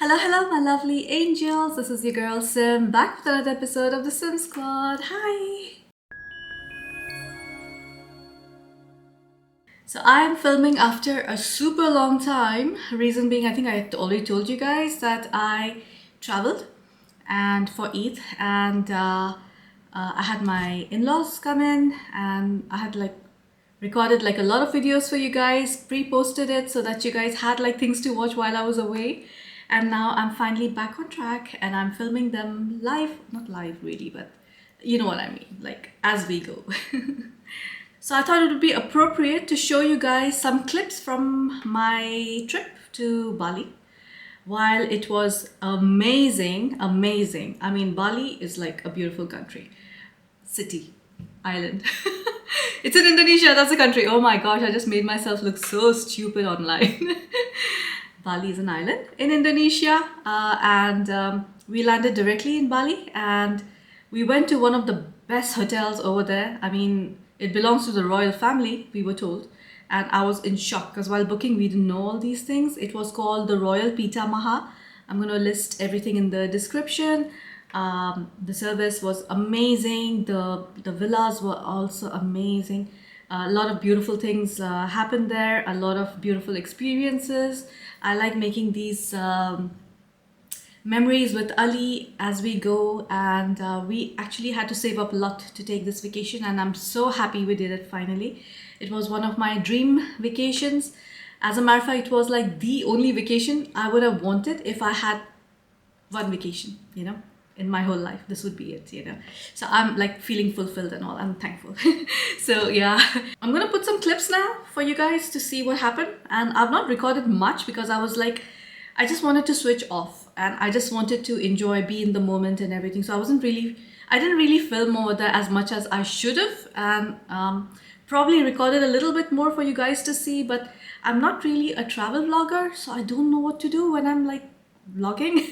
Hello, hello, my lovely angels. This is your girl Sim back with another episode of the Sim Squad. Hi. So I'm filming after a super long time. Reason being, I think I had already told you guys that I traveled and for Eid, and I had my in-laws come in, and I had recorded a lot of videos for you guys, pre-posted it so that you guys had things to watch while I was away. And now I'm finally back on track and I'm filming them live, not live really, but you know what I mean, like as we go. So I thought it would be appropriate to show you guys some clips from my trip to Bali. While it was amazing, amazing. I mean, Bali is like a beautiful country, city, island. It's in Indonesia, that's a country. Oh my gosh, I just made myself look so stupid online. Bali is an island in Indonesia, and we landed directly in Bali, and we went to one of the best hotels over there. I mean, it belongs to the royal family, we were told, and I was in shock because while booking, we didn't know all these things. It was called the Royal Pita Maha. I'm going to list everything in the description. The service was amazing. The villas were also amazing. A lot of beautiful things happened there. A lot of beautiful experiences. I like making these memories with Ali as we go, and we actually had to save up a lot to take this vacation, and I'm so happy we did it finally. It was one of my dream vacations. As a matter of fact, it was like the only vacation I would have wanted if I had one vacation, in my whole life. This would be it. So I'm like feeling fulfilled and all. I'm thankful. So yeah, I'm gonna put some clips now for you guys to see what happened. And I've not recorded much because I was like, I just wanted to switch off and I just wanted to enjoy, be in the moment and everything. So I didn't really film over there as much as I should have, and probably recorded a little bit more for you guys to see. But I'm not really a travel vlogger, so I don't know what to do when I'm like vlogging.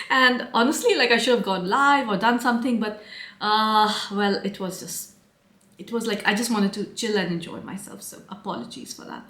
And honestly, like I should have gone live or done something, but well, it was like I just wanted to chill and enjoy myself. So apologies for that.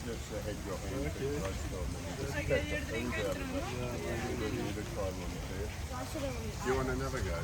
just a head drop in to roast on and the time on the fair. You want another go?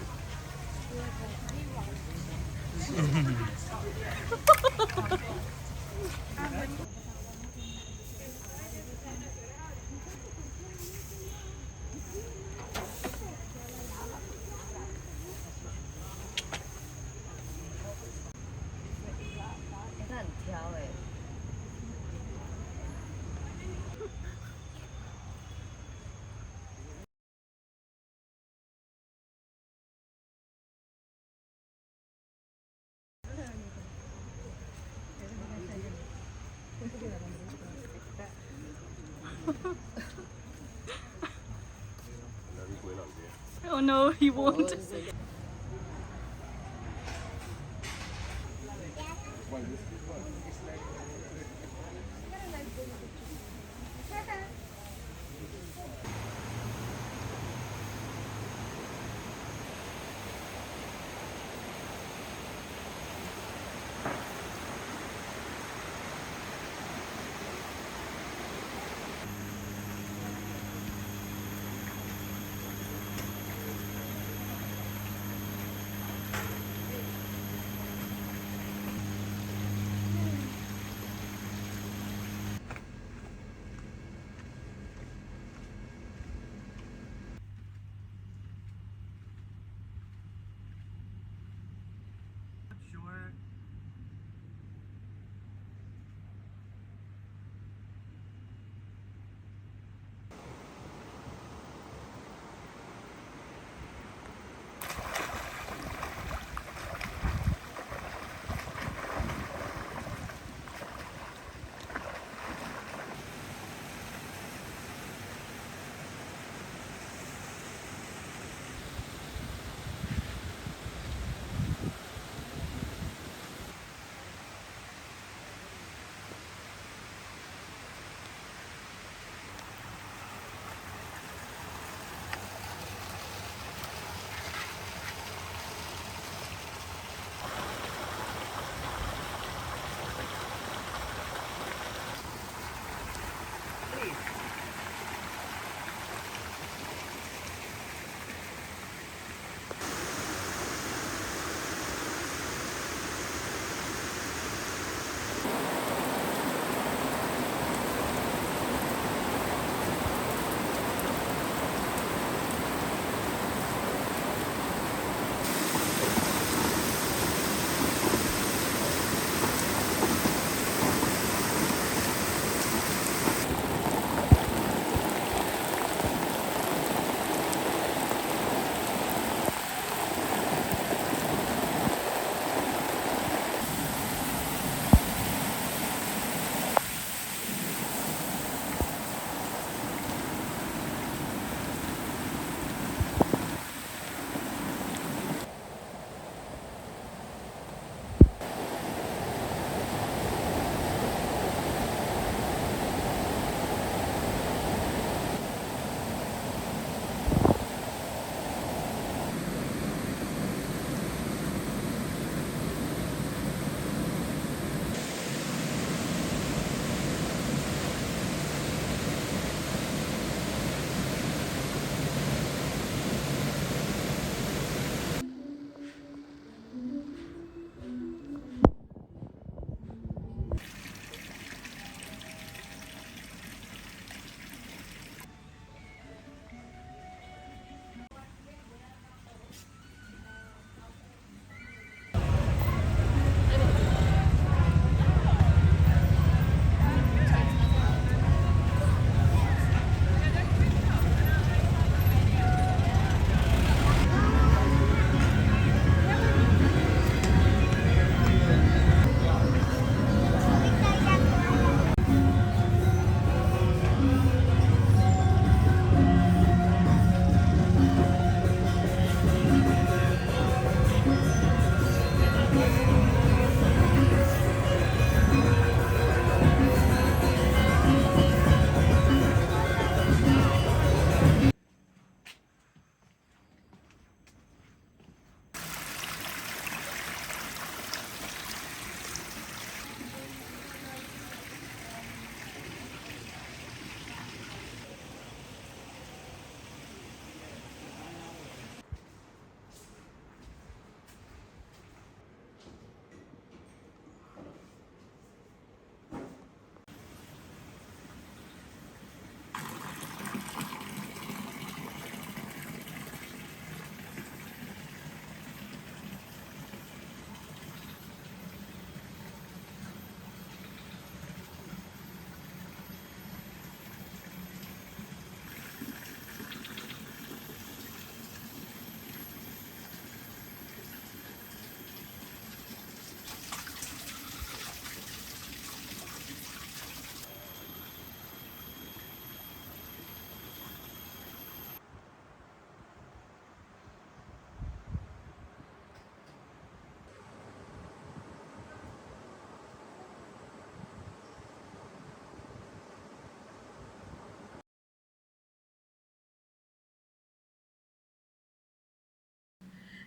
Oh no, he won't.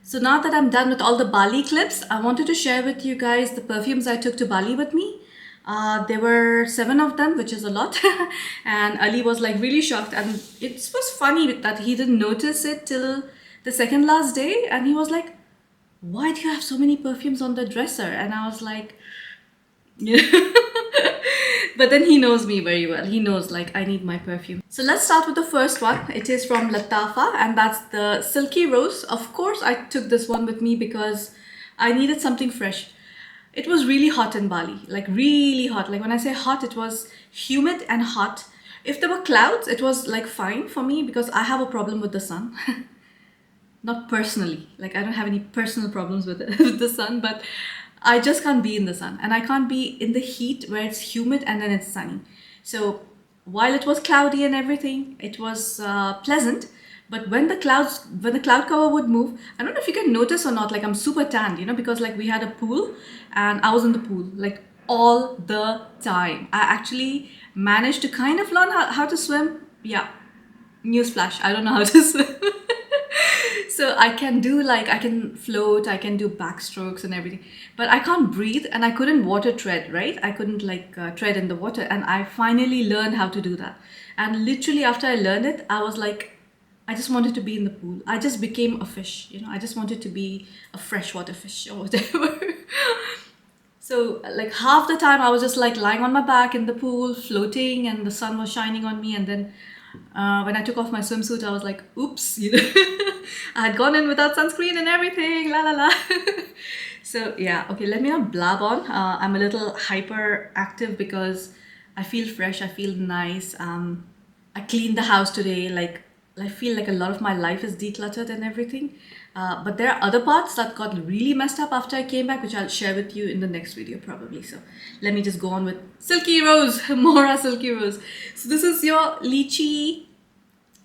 So now that I'm done with all the Bali clips, I wanted to share with you guys the perfumes I took to Bali with me. There were 7 of them, which is a lot. And Ali was like really shocked. And it was funny that he didn't notice it till the second last day. And he was like, why do you have so many perfumes on the dresser? And I was like, yeah. But then he knows me very well. He knows like I need my perfume. So let's start with the first one. It is from Latafa and that's the Silky Rose. Of course, I took this one with me because I needed something fresh. It was really hot in Bali, like really hot. Like when I say hot, it was humid and hot. If there were clouds, it was like fine for me because I have a problem with the sun. Not personally, like I don't have any personal problems with, with the sun, but I just can't be in the sun and I can't be in the heat where it's humid and then it's sunny. So while it was cloudy and everything, it was pleasant. But when the cloud cover would move, I don't know if you can notice or not, like I'm super tanned, you know, because like we had a pool and I was in the pool like all the time. I actually managed to kind of learn how to swim. Yeah, newsflash, I don't know how to swim. So I can do like, I can float, I can do backstrokes and everything, but I can't breathe and I couldn't water tread, right? I couldn't like tread in the water and I finally learned how to do that. And literally after I learned it, I was like, I just wanted to be in the pool. I just became a fish, you know, I just wanted to be a freshwater fish or whatever. So like half the time I was just like lying on my back in the pool, floating and the sun was shining on me. And then when I took off my swimsuit, I was like, oops, you know, I had gone in without sunscreen and everything, la la la. So yeah, okay, let me not blab on. I'm a little hyperactive because I feel fresh, I feel nice. I cleaned the house today, like I feel like a lot of my life is decluttered and everything. But there are other parts that got really messed up after I came back, which I'll share with you in the next video probably. So let me just go on with Silky Rose, Mohra Silky Rose. So this is your lychee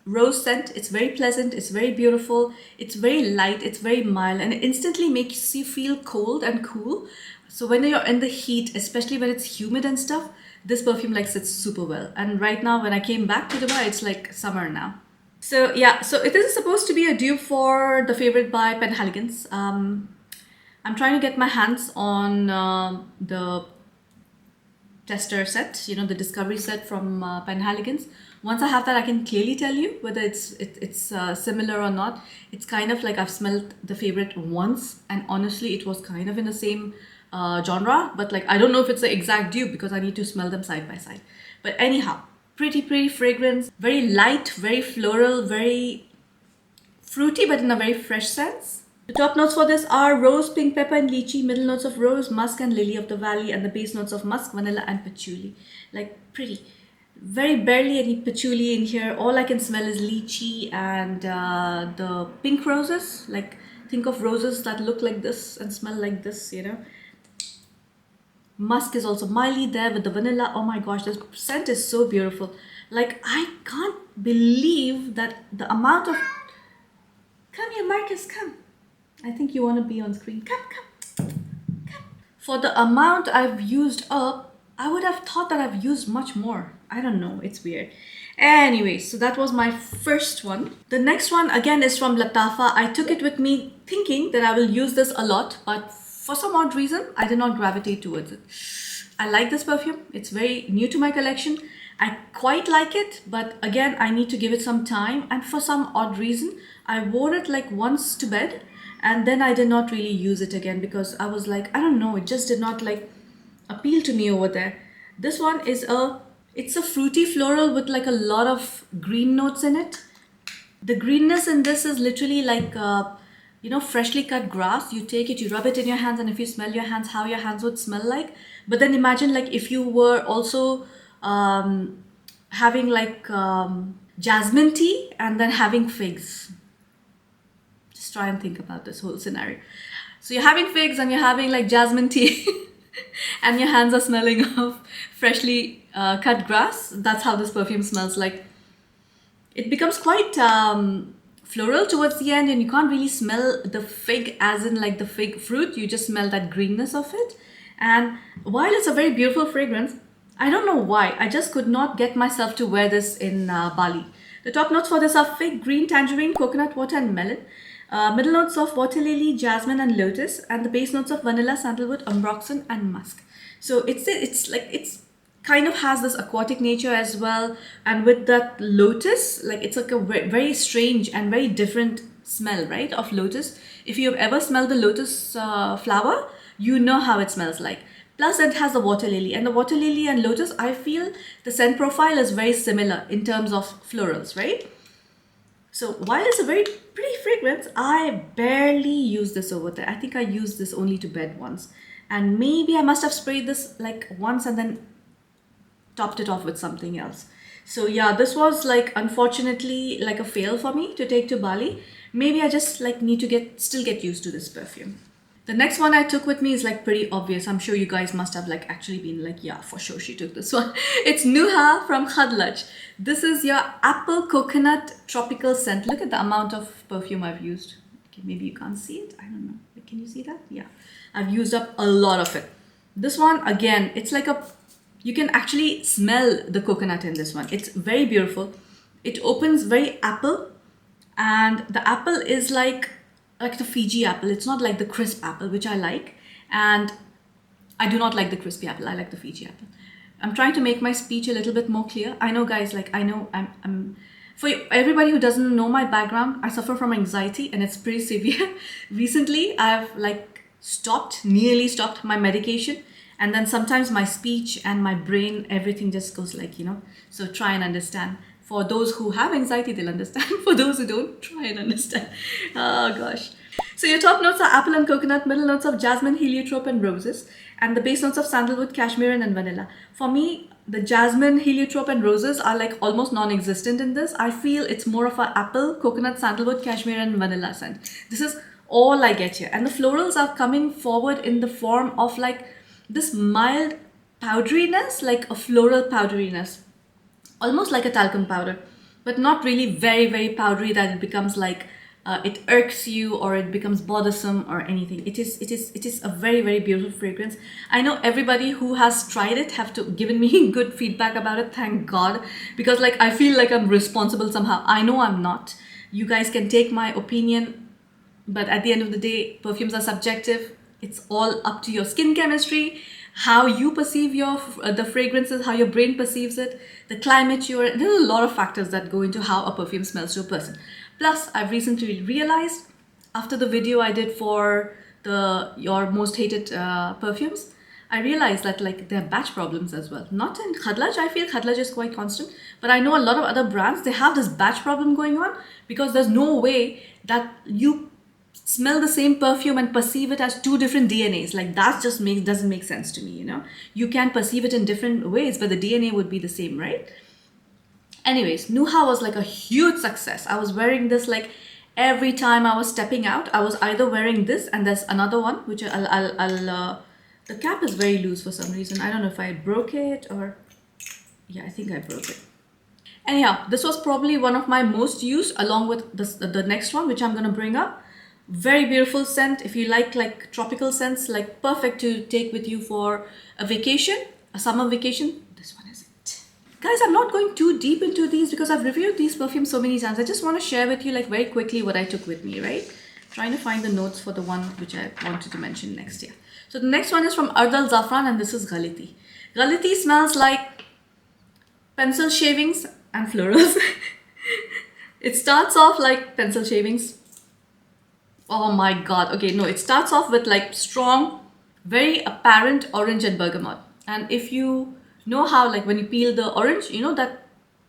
rose scent. It's very pleasant, it's very beautiful, it's very light, it's very mild, and it instantly makes you feel cold and cool. So when you're in the heat, especially when it's humid and stuff, this perfume like sits super well. And right now when I came back to Dubai, it's like summer now. So yeah, so it is supposed to be a dupe for the favorite by Penhaligon's. I'm trying to get my hands on the tester set, you know, the discovery set from Penhaligon's. Once I have that, I can clearly tell you whether it's similar or not. It's kind of like I've smelled the favorite once and honestly it was kind of in the same genre, but like I don't know if it's the exact dupe because I need to smell them side by side. But anyhow, pretty fragrance, very light, very floral, very fruity, but in a very fresh sense. The top notes for this are rose, pink pepper and lychee, middle notes of rose, musk and lily of the valley, and the base notes of musk, vanilla and patchouli. Like pretty. Very barely any patchouli in here. All I can smell is lychee and the pink roses. Like think of roses that look like this and smell like this, you know. Musk is also mildly there with the vanilla. Oh my gosh, this scent is so beautiful. Like I can't believe that the amount of... Come here, Marcus, come. I think you want to be on screen. Come. For the amount I've used up, I would have thought that I've used much more. I don't know, it's weird. Anyway, so that was my first one. The next one again is from Latafa. I took it with me thinking that I will use this a lot, but for some odd reason, I did not gravitate towards it. I like this perfume. It's very new to my collection. I quite like it, but again, I need to give it some time. And for some odd reason, I wore it like once to bed and then I did not really use it again because I was like, I don't know, it just did not like appeal to me over there. This one is it's a fruity floral with like a lot of green notes in it. The greenness in this is literally like you know, freshly cut grass. You take it, you rub it in your hands, and if you smell your hands, how your hands would smell like. But then imagine like if you were also having like jasmine tea and then having figs. Just try and think about this whole scenario. So you're having figs and you're having like jasmine tea and your hands are smelling of freshly cut grass. That's how this perfume smells like. It becomes quite floral towards the end and you can't really smell the fig as in like the fig fruit. You just smell that greenness of it. And while it's a very beautiful fragrance, I don't know why, I just could not get myself to wear this in Bali. The top notes for this are fig, green, tangerine, coconut water and melon. Middle notes of water lily, jasmine, and lotus, and the base notes of vanilla, sandalwood, ambroxan, and musk. So it's kind of has this aquatic nature as well, and with that lotus, like it's like a very strange and very different smell, right, of lotus. If you have ever smelled the lotus flower, you know how it smells like. Plus, it has the water lily, and the water lily and lotus, I feel the scent profile is very similar in terms of florals, right? So while it's a very pretty fragrance, I barely use this over there. I think I used this only to bed once. And maybe I must have sprayed this like once and then topped it off with something else. So yeah, this was like unfortunately like a fail for me to take to Bali. Maybe I just like need to still get used to this perfume. The next one I took with me is like pretty obvious. I'm sure you guys must have like actually been like, yeah, for sure she took this one. It's Nuha from Ghality. This is your apple coconut tropical scent. Look at the amount of perfume I've used. Okay, maybe you can't see it. I don't know. Can you see that? Yeah. I've used up a lot of it. This one, again, it's like you can actually smell the coconut in this one. It's very beautiful. It opens very apple, and the apple is like the Fiji apple. It's not like the crisp apple, which I like. And I do not like the crispy apple. I like the Fiji apple. I'm trying to make my speech a little bit more clear. I know, guys, like I know I'm for everybody who doesn't know my background, I suffer from anxiety and it's pretty severe. Recently, I've like nearly stopped my medication. And then sometimes my speech and my brain, everything just goes like, so try and understand. For those who have anxiety, they'll understand. For those who don't, try and understand. Oh gosh. So your top notes are apple and coconut, middle notes of jasmine, heliotrope, and roses, and the base notes of sandalwood, cashmere, and vanilla. For me, the jasmine, heliotrope, and roses are like almost non-existent in this. I feel it's more of a apple, coconut, sandalwood, cashmere, and vanilla scent. This is all I get here. And the florals are coming forward in the form of like this mild powderiness, like a floral powderiness. Almost like a talcum powder, but not really very, very powdery that it becomes like it irks you or it becomes bothersome or anything. It is a very, very beautiful fragrance. I know everybody who has tried it have given me good feedback about it. Thank God, because like I feel like I'm responsible somehow. I know I'm not. You guys can take my opinion, but at the end of the day, perfumes are subjective. It's all up to your skin chemistry, how you perceive the fragrances, how your brain perceives it, the climate you're in. There's a lot of factors that go into how a perfume smells to a person. Plus, I've recently realized after the video I did for your most hated perfumes, I realized that like there are batch problems as well. Not in Ghality, I feel Ghality is quite constant, but I know a lot of other brands, they have this batch problem going on because there's no way that you smell the same perfume and perceive it as two different DNAs. Like that just doesn't make sense to me, You can perceive it in different ways, but the DNA would be the same, right? Anyways, Nuha was like a huge success. I was wearing this like every time I was stepping out. I was either wearing this and there's another one, which the cap is very loose for some reason. I don't know if I broke it or, yeah, I think I broke it. Anyhow, this was probably one of my most used along with the next one, which I'm going to bring up. Very beautiful scent. If you like tropical scents, like perfect to take with you for a vacation, a summer vacation. This one is it. Guys, I'm not going too deep into these because I've reviewed these perfumes so many times. I just want to share with you like very quickly what I took with me, right? Trying to find the notes for the one which I wanted to mention next year. So the next one is from Ardal Zafran and this is Ghality. Ghality smells like pencil shavings and florals. It starts off like pencil shavings. Oh my god. Okay, no, it starts off with like strong, very apparent orange and bergamot. And if you know how like when you peel the orange, you know that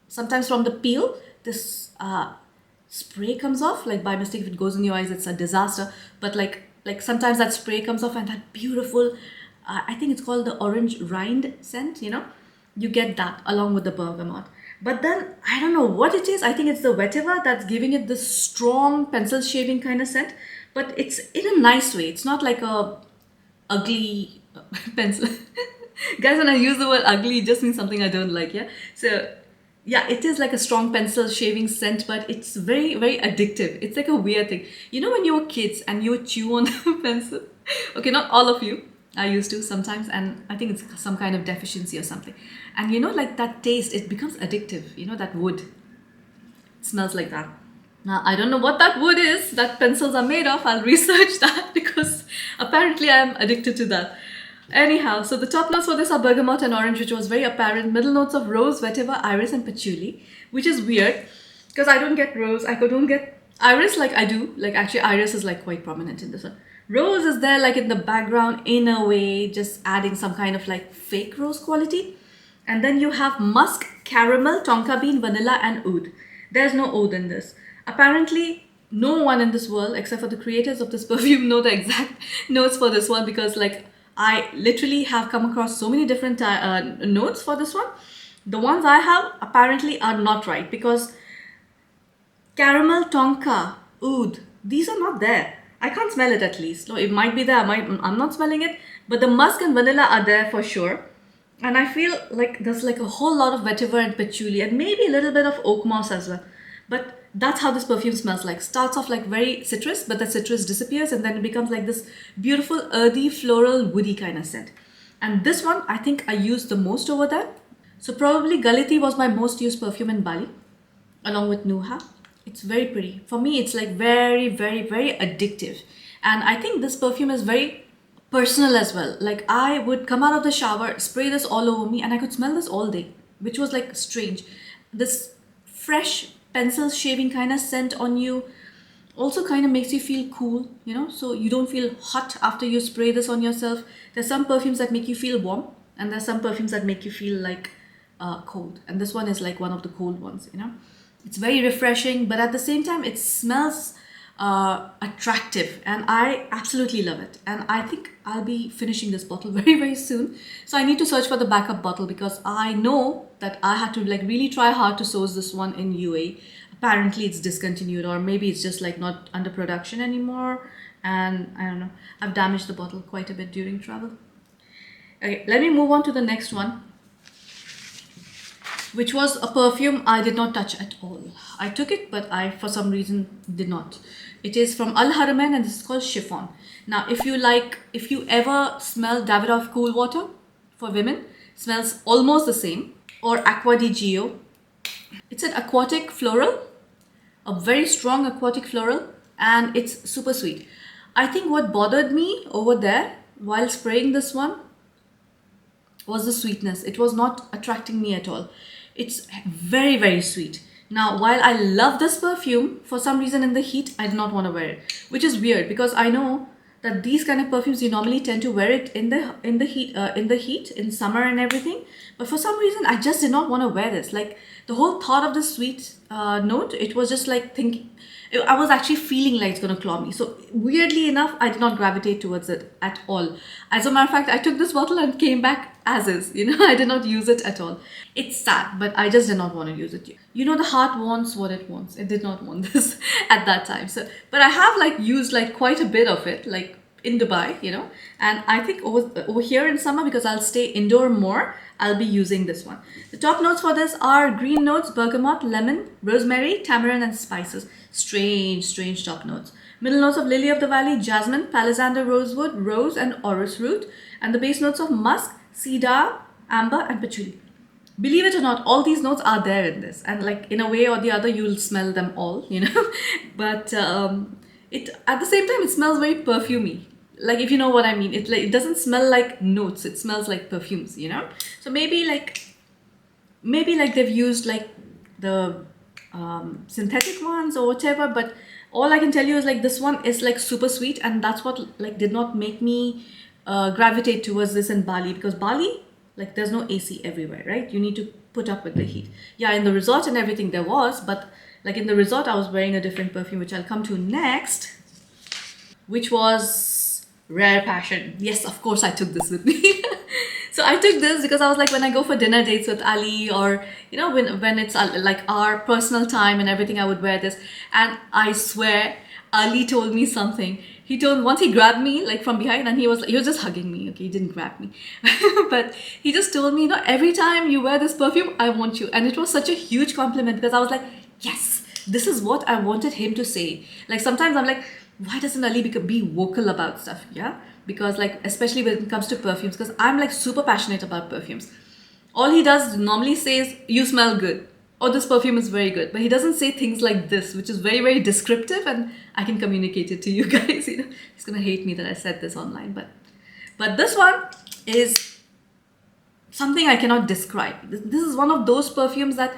sometimes from the peel, this spray comes off. Like by mistake, if it goes in your eyes, it's a disaster. But like sometimes that spray comes off and that beautiful, I think it's called the orange rind scent, You get that along with the bergamot. But then, I don't know what it is. I think it's the vetiver that's giving it this strong pencil shaving kind of scent. But it's in a nice way. It's not like a ugly pencil. Guys, when I use the word ugly, it just means something I don't like, yeah? So, yeah, it is like a strong pencil shaving scent, but it's very, very addictive. It's like a weird thing. You know when you were kids and you would chew on the pencil? Okay, not all of you. I used to sometimes, and I think it's some kind of deficiency or something. And like that taste, it becomes addictive. That wood. It smells like that. Now, I don't know what that wood is that pencils are made of. I'll research that because apparently I'm addicted to that. Anyhow, so the top notes for this are bergamot and orange, which was very apparent. Middle notes of rose, vetiver, iris, and patchouli, which is weird because I don't get rose. I don't get iris like I do. Like actually, iris is like quite prominent in this one. Rose is there like in the background in a way, just adding some kind of like fake rose quality. And then you have musk, caramel, tonka bean, vanilla, and oud. There's no oud in this. Apparently, no one in this world, except for the creators of this perfume, know the exact notes for this one because, like, I literally have come across so many different notes for this one. The ones I have apparently are not right because caramel, tonka, oud, these are not there. I can't smell it at least. No, it might be there. I'm not smelling it, but the musk and vanilla are there for sure. And I feel like there's like a whole lot of vetiver and patchouli and maybe a little bit of oak moss as well. But that's how this perfume smells like. Starts off like very citrus, but the citrus disappears and then it becomes like this beautiful earthy, floral, woody kind of scent. And this one, I think I used the most over there. So probably Ghality was my most used perfume in Bali, along with Nuha. It's very pretty. For me, it's like very, very, very addictive. And I think this perfume is very personal as well. Like I would come out of the shower, spray this all over me, and I could smell this all day, which was like strange. This fresh pencil shaving kind of scent on you also kind of makes you feel cool, you know, so you don't feel hot after you spray this on yourself. There's some perfumes that make you feel warm, and there's some perfumes that make you feel like cold. And this one is like one of the cold ones, you know. It's very refreshing, but at the same time, it smells attractive, and I absolutely love it. And I think I'll be finishing this bottle very, very soon. So I need to search for the backup bottle because I know that I had to like really try hard to source this one in UAE. Apparently, it's discontinued, or maybe it's just like not under production anymore. And I don't know. I've damaged the bottle quite a bit during travel. Okay, let me move on to the next one, which was a perfume I did not touch at all. I took it, but I, for some reason, did not. It is from Al Haramain and this is called Shefon. Now, if you ever smell Davidoff Cool Water for women, smells almost the same, or Aqua di Gio. It's an aquatic floral, a very strong aquatic floral, and it's super sweet. I think what bothered me over there while spraying this one was the sweetness. It was not attracting me at all. It's very, very sweet. Now, while I love this perfume, for some reason in the heat, I did not want to wear it, which is weird because I know that these kind of perfumes you normally tend to wear it in the heat in summer and everything. But for some reason, I just did not want to wear this. Like the whole thought of the sweet note, it was just like thinking. I was actually feeling like it's going to claw me. So weirdly enough, I did not gravitate towards it at all. As a matter of fact, I took this bottle and came back as is. You know, I did not use it at all. It's sad, but I just did not want to use it. You know, the heart wants what it wants. It did not want this at that time. So, but I have like used like quite a bit of it, like in Dubai, you know, and I think over here in summer, because I'll stay indoor more, I'll be using this one. The top notes for this are green notes, bergamot, lemon, rosemary, tamarind, and spices. Strange top notes. Middle notes of lily of the valley, jasmine, palisander, rosewood, rose, and orris root. And the base notes of musk, cedar, amber, and patchouli. Believe it or not, all these notes are there in this. And like in a way or the other, you'll smell them all, you know. But it at the same time, it smells very perfumey. Like if you know what I mean, it doesn't smell like notes, it smells like perfumes, you know. So maybe like they've used like the synthetic ones or whatever, but all I can tell you is like this one is like super sweet, and that's what like did not make me gravitate towards this in Bali, because Bali, like there's no AC everywhere, right? You need to put up with the heat. Yeah, in the resort and everything there was, but like in the resort I was wearing a different perfume, which I'll come to next, which was Rare Passion. Yes, of course I took this with me. So I took this because I was like, when I go for dinner dates with Ali, or you know, when it's like our personal time and everything, I would wear this. And I swear Ali told me something. Once he grabbed me like from behind, and he was just hugging me. Okay, he didn't grab me. But he just told me, you know, every time you wear this perfume, I want you. And it was such a huge compliment, because I was like, yes, this is what I wanted him to say. Like sometimes I'm like, why doesn't Ali be vocal about stuff? Yeah, because like especially when it comes to perfumes, because I'm like super passionate about perfumes. All he does normally says, you smell good. oh, this perfume is very good. But he doesn't say things like this, which is very, very descriptive, and I can communicate it to you guys. You know, he's gonna hate me that I said this online, but this one is something I cannot describe. This is one of those perfumes that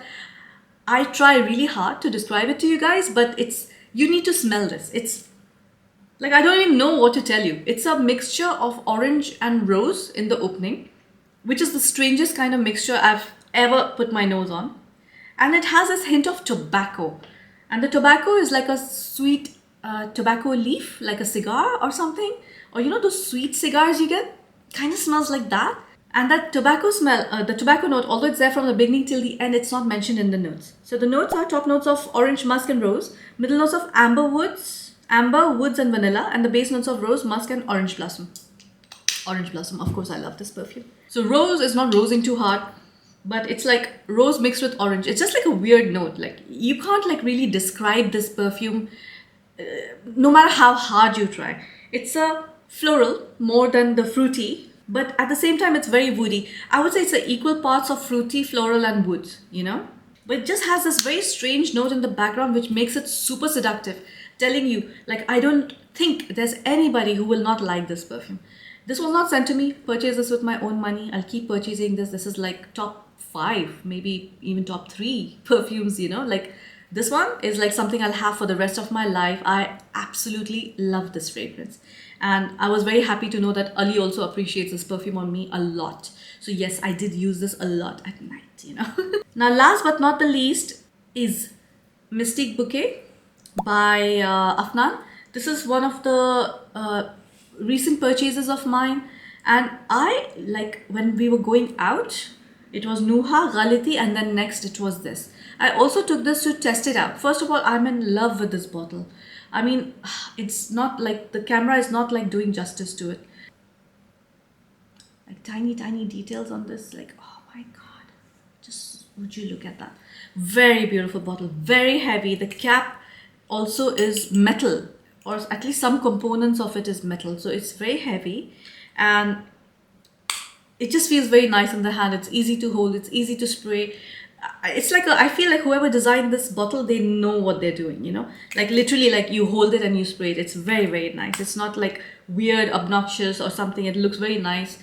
I try really hard to describe it to you guys, but you need to smell this. It's like, I don't even know what to tell you. It's a mixture of orange and rose in the opening, which is the strangest kind of mixture I've ever put my nose on. And it has this hint of tobacco. And the tobacco is like a sweet tobacco leaf, like a cigar or something. Or you know those sweet cigars you get? Kind of smells like that. And that tobacco smell, the tobacco note, although it's there from the beginning till the end, it's not mentioned in the notes. So the notes are top notes of orange, musk and rose, middle notes of amber, woods and vanilla, and the base notes of rose, musk and orange blossom. Orange blossom, of course I love this perfume. So rose is not rosing too hard, but it's like rose mixed with orange. It's just like a weird note. Like you can't like really describe this perfume no matter how hard you try. It's a floral more than the fruity, but at the same time it's very woody. I would say it's equal parts of fruity, floral and wood, you know? But it just has this very strange note in the background which makes it super seductive, telling you, like, I don't think there's anybody who will not like this perfume. This was not sent to me. Purchase this with my own money. I'll keep purchasing this. This is like top 5, maybe even top 3 perfumes, you know? Like this one is like something I'll have for the rest of my life. I absolutely love this fragrance. And I was very happy to know that Ali also appreciates this perfume on me a lot. So yes, I did use this a lot at night, you know. Now last but not the least is Mystique Bouquet by Afnan. This is one of the recent purchases of mine. And I, like, when we were going out, it was Nuha, Ghality, and then next it was this. I also took this to test it out. First of all, I'm in love with this bottle. I mean, it's not like, the camera is not like doing justice to it. Like tiny, tiny details on this, like, oh my God. Just, would you look at that? Very beautiful bottle, very heavy. The cap also is metal, or at least some components of it is metal. So it's very heavy and it just feels very nice in the hand. It's easy to hold, it's easy to spray. It's like I feel like whoever designed this bottle, they know what they're doing, you know, like literally like you hold it and you spray it. It's very, very nice. It's not like weird, obnoxious or something. It looks very nice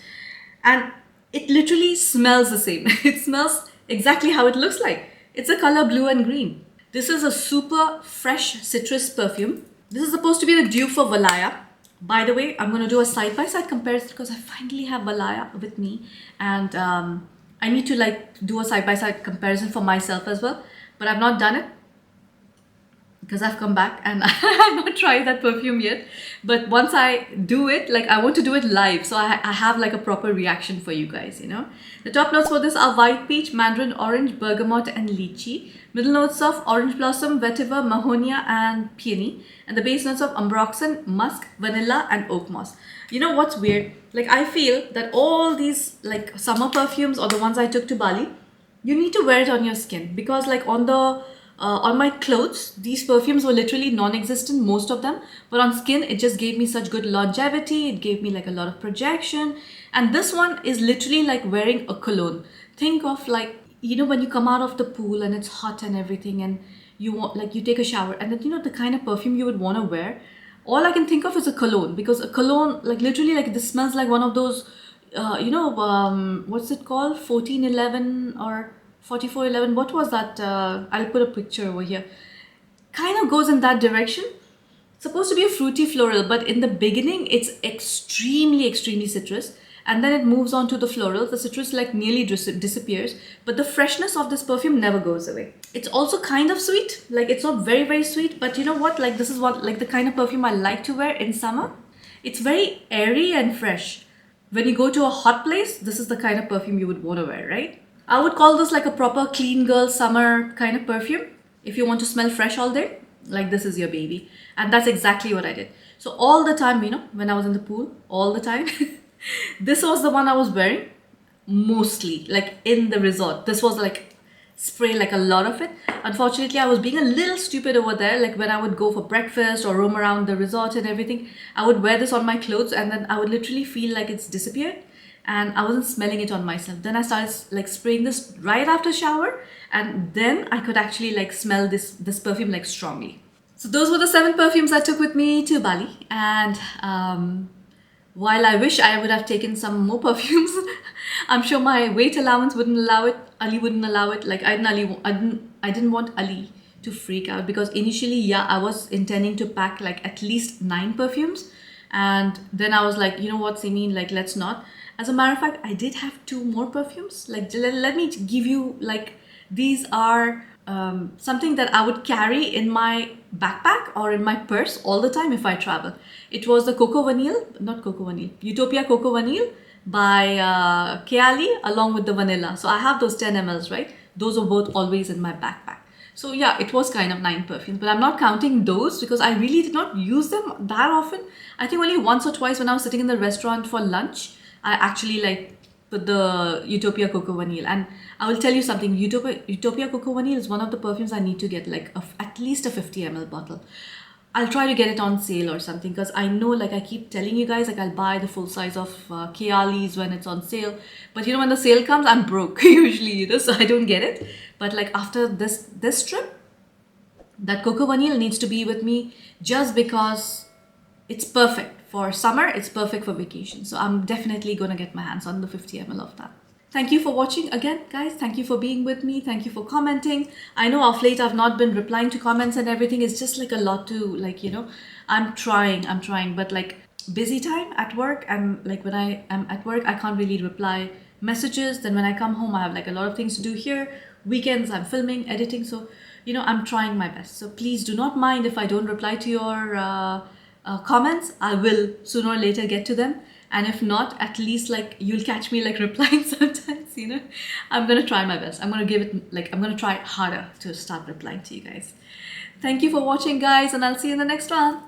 and it literally smells the same. It smells exactly how it looks like. It's a color blue and green. This is a super fresh citrus perfume. This is supposed to be the dupe for Valaya. By the way, I'm going to do a side-by-side comparison because I finally have Valaya with me and I need to like do a side-by-side comparison for myself as well, but I've not done it because I've come back and I have not tried that perfume yet. But once I do it, like I want to do it live, so I have like a proper reaction for you guys, you know. The top notes for this are white peach, mandarin orange, bergamot and lychee. Middle notes of orange blossom, vetiver, mahonia and peony. And the base notes of ambroxan, musk, vanilla and oak moss. You know what's weird? Like I feel that all these like summer perfumes or the ones I took to Bali, you need to wear it on your skin because like on my clothes, these perfumes were literally non-existent, most of them. But on skin, it just gave me such good longevity. It gave me like a lot of projection. And this one is literally like wearing a cologne. Think of like, you know, when you come out of the pool and it's hot and everything and you want like you take a shower and then you know the kind of perfume you would want to wear. All I can think of is a cologne because a cologne like literally like this smells like one of those you know what's it called, 1411 or 4411, what was that? I'll put a picture over here. Kind of goes in that direction. It's supposed to be a fruity floral, but in the beginning it's extremely citrus and then it moves on to the floral. The citrus like nearly disappears, but the freshness of this perfume never goes away. It's also kind of sweet, like it's not very sweet, but you know what, like this is what like the kind of perfume I like to wear in summer. It's very airy and fresh. When you go to a hot place, this is the kind of perfume you would want to wear, right? I would call this like a proper clean girl summer kind of perfume. If you want to smell fresh all day, like this is your baby. And that's exactly what I did. So all the time, you know, when I was in the pool, all the time, this was the one I was wearing mostly, like in the resort. This was like spray like a lot of it. Unfortunately, I was being a little stupid over there. Like when I would go for breakfast or roam around the resort and everything, I would wear this on my clothes and then I would literally feel like it's disappeared. and I wasn't smelling it on myself. Then I started like spraying this right after shower, and then I could actually like smell this perfume like strongly. So those were the 7 perfumes I took with me to Bali, and while I wish I would have taken some more perfumes, I'm sure my weight allowance wouldn't allow it. Ali wouldn't allow it. Like I didn't want Ali to freak out, because initially, yeah, I was intending to pack like at least 9 perfumes, and then I was like, you know what, Simin, like let's not. As a matter of fact, I did have 2 more perfumes. Like let me give you, like, these are something that I would carry in my backpack or in my purse all the time if I travel. It was the Utopia Coco Vanille by Ghality, along with the vanilla. So I have those 10 mls, right? Those are both always in my backpack. So yeah, it was kind of 9 perfumes, but I'm not counting those because I really did not use them that often. I think only once or twice when I was sitting in the restaurant for lunch, I actually like put the Utopia Coco Vanille. And I will tell you something, Utopia Coco Vanille is one of the perfumes I need to get, like at least a 50 ml bottle. I'll try to get it on sale or something, because I know, like I keep telling you guys, like I'll buy the full size of Ghality when it's on sale. But you know, when the sale comes, I'm broke usually, you know, so I don't get it. But like after this trip, that Coco Vanille needs to be with me, just because it's perfect for summer, it's perfect for vacation. So I'm definitely gonna get my hands on the 50 ml of that. Thank you for watching again, guys. Thank you for being with me. Thank you for commenting. I know of late I've not been replying to comments and everything. It's just like a lot to, like, you know, I'm trying, but like busy time at work, and like when I am at work, I can't really reply messages. Then when I come home, I have like a lot of things to do here. Weekends, I'm filming, editing. So, you know, I'm trying my best. So please do not mind if I don't reply to your comments. I will sooner or later get to them. And if not, at least like you'll catch me like replying sometimes, you know. I'm gonna try my best. I'm gonna try harder to start replying to you guys. Thank you for watching, guys, and I'll see you in the next one.